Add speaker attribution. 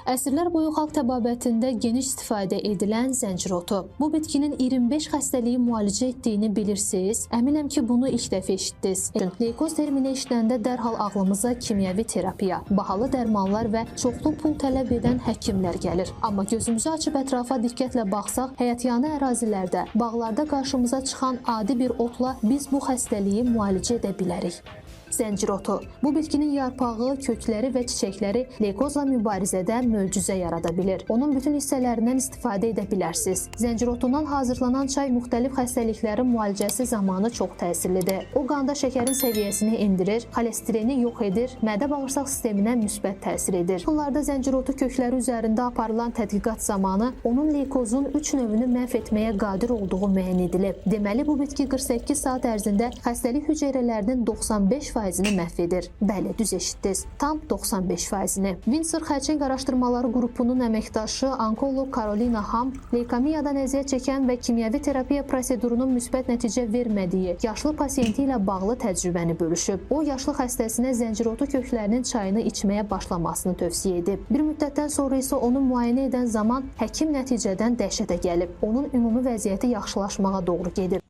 Speaker 1: Əsrlər boyu xalq təbabətində geniş istifadə edilən zəncir otu. Bu bitkinin 25 xəstəliyi müalicə etdiyini bilirsiniz. Əminəm ki, bunu ilk dəfə eşitdiniz. Leykoz termini eşidəndə dərhal ağlımıza kimyəvi terapiya, bahalı dərmanlar və çoxlu pul tələb edən həkimlər gəlir. Amma gözümüzü açıb ətrafa diqqətlə baxsaq, həyatyanı ərazilərdə, bağlarda qarşımıza çıxan adi bir otla biz bu xəstəliyi müalicə edə bilərik. Zəncir otu. Bu bitkinin yarpağı, kökləri və çiçəkləri leykozla mübarizədə möcüzə yarada bilir. Onun bütün hissələrindən istifadə edə bilərsiniz. Zəncir otundan hazırlanan çay müxtəlif xəstəliklərin müalicəsi zamanı çox təsirlidir. O qanda şəkərin səviyyəsini endirir, xolesterini yox edir, mədə-bağırsaq sisteminə müsbət təsir edir. Bunlarda zəncir otu kökləri üzərində aparılan tədqiqat zamanı onun leykozun 3 növünü məhv etməyə qadir olduğu müəyyən edilib. Deməli, bu bitki 48 saat ərzində xəstəlik hüceyrələrinin 95%-ni məhv edir. Bəli, düz eşitdiniz. Tam 95%-ni. Windsor Xərçəng Araşdırmaları qrupunun əməkdaşı onkoloq Karolina Ham leykemiyadan əziyyət çəkən və kimyəvi terapiya prosedurunun müsbət nəticə vermədiyi yaşlı pasiyenti ilə bağlı təcrübəni bölüşüb. O, yaşlı xəstəsinə zəncir otu köklərinin çayını içməyə başlamasını tövsiyə edib. Bir müddətdən sonra isə onu müayinə edən zaman həkim nəticədən dəhşətə gəlib. Onun ümumi vəziyyəti yaxşılaşmağa doğru gedib.